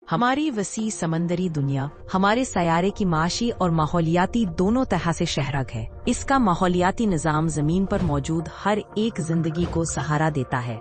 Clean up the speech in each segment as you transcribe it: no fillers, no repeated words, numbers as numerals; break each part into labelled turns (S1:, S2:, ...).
S1: हमारी वसी समंदरी दुनिया हमारे सयारे की माशी और माहौलियाती दोनों तरह से शहरग है। इसका माहौलियाती निज़ाम जमीन पर मौजूद हर एक जिंदगी को सहारा देता है।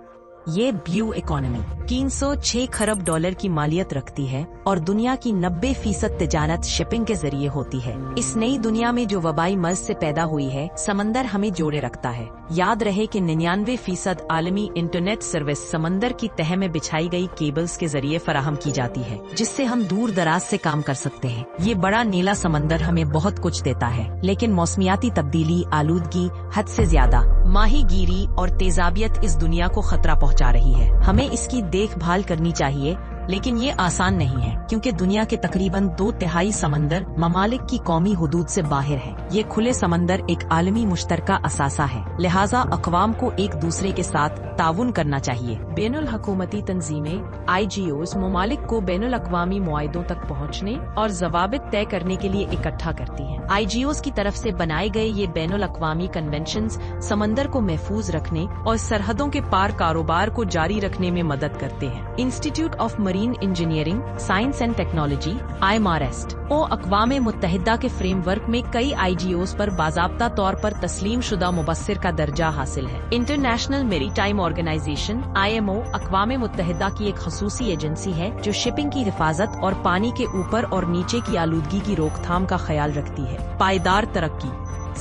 S1: ये ब्लू इकोनॉमी 306 खरब डॉलर की मालियत रखती है और दुनिया की 90% तिजारत शिपिंग के जरिए होती है। इस नई दुनिया में जो वबाई मर्ज से पैदा हुई है, समंदर हमें जोड़े रखता है। याद रहे कि 99% आलमी इंटरनेट सर्विस समंदर की तह में बिछाई गई केबल्स के जरिए फराहम की जाती है, जिससे हम दूर दराज से काम कर सकते हैं। ये बड़ा नीला समंदर हमें बहुत कुछ देता है, लेकिन मौसमियाती तब्दीली, आलूदगी, हद से ज्यादा माहीगीरी और तेजाबियत इस दुनिया को खतरा पहुंचा रही है। हमें इसकी देखभाल करनी चाहिए, लेकिन ये आसान नहीं है, क्योंकि दुनिया के तकरीबन 2/3 समंदर ममालिक की कौमी हुदूद से बाहर है। ये खुले समंदर एक आलमी मुश्तरका असासा है, लिहाजा अक़वाम को एक दूसरे के साथ ताउन करना चाहिए। बैनुल हुकूमती तंजीमें IGOs ममालिक को बैनुल अक़वामी मुआहिदों तक पहुँचने और ज़वाबित तय करने के लिए इकट्ठा करती हैं। IGOs की तरफ से बनाए गए ये बैनुल अक़वामी कन्वेंशंस समंदर को महफूज रखने और सरहदों के पार कारोबार को जारी रखने में मदद करते हैं। Institute of marine engineering science and technology IMAREST और अक़वाम मुत्तहिदा के फ्रेमवर्क में कई IGOs पर बाज़ाब्ता तौर पर तस्लीम शुदा मुबस्सिर का दर्जा हासिल है। इंटरनेशनल मैरीटाइम ऑर्गेनाइजेशन IMO अक़वाम मुत्तहिदा की एक ख़ुसूसी एजेंसी है जो शिपिंग की हिफाजत और पानी के ऊपर और नीचे की आलूदगी की रोकथाम का ख्याल रखती है। पायदार तरक्की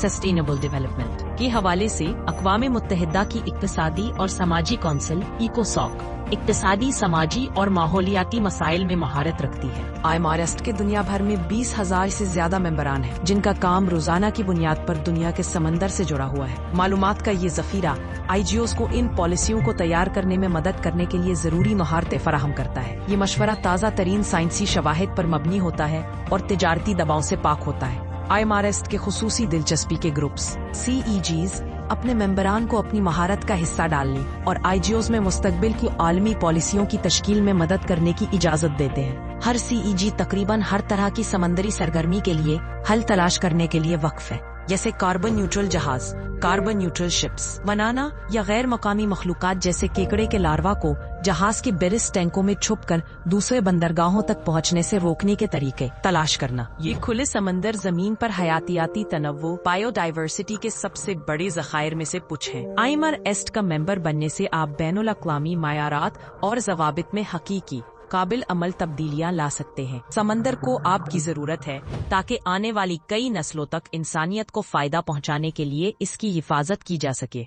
S1: सस्टेनेबल डेवलपमेंट के हवाले से अक़वाम मुत्तहिदा की इक़्तिसादी और समाजी कौंसिल इकोसॉक इक़्तिसादी, समाजी और माहौलियाती मसाइल में महारत रखती है। IMAREST के दुनिया भर में 20,000 से ज्यादा मेंबरान हैं, जिनका काम रोजाना की बुनियाद पर दुनिया के समंदर से जुड़ा हुआ है। मालूमात का ये ज़ख़ीरा IGOs को इन पॉलिसियों को तैयार करने में मदद करने के लिए जरूरी महारतें फराहम करता है। ये मशवरा ताज़ा तरीन साइंसी शवाहिद पर मबनी होता है और तिजारती दबाव से पाक होता है। IMAREST के खुसूसी दिलचस्पी के ग्रुप्स CEGs अपने मेंबरान को अपनी महारत का हिस्सा डालने और IGOs में मुस्तकबिल की आलमी पॉलिसियों की तश्कील में मदद करने की इजाजत देते हैं। हर CEG तकरीबन हर तरह की समंदरी सरगर्मी के लिए हल तलाश करने के लिए वक्फ है, जैसे कार्बन न्यूट्रल जहाज, कार्बन न्यूट्रल शिप्स बनाना या गैर मकामी मखलूकात जैसे केकड़े के लार्वा को जहाज के बेरिस टैंकों में छुपकर दूसरे बंदरगाहों तक पहुंचने से रोकने के तरीके तलाश करना। ये खुले समंदर जमीन पर हयातियाती तनव्वु बायोडाइवर्सिटी के सबसे बड़े ज़खायर में से कुछ हैं। IMAREST का मेंबर बनने से आप बैनुल अक़वामी मायारात और ज़वाबित में हकीकी काबिल अमल तब्दीलियां ला सकते हैं। समंदर को आपकी जरूरत है ताकि आने वाली कई नस्लों तक इंसानियत को फायदा पहुंचाने के लिए इसकी हिफाजत की जा सके।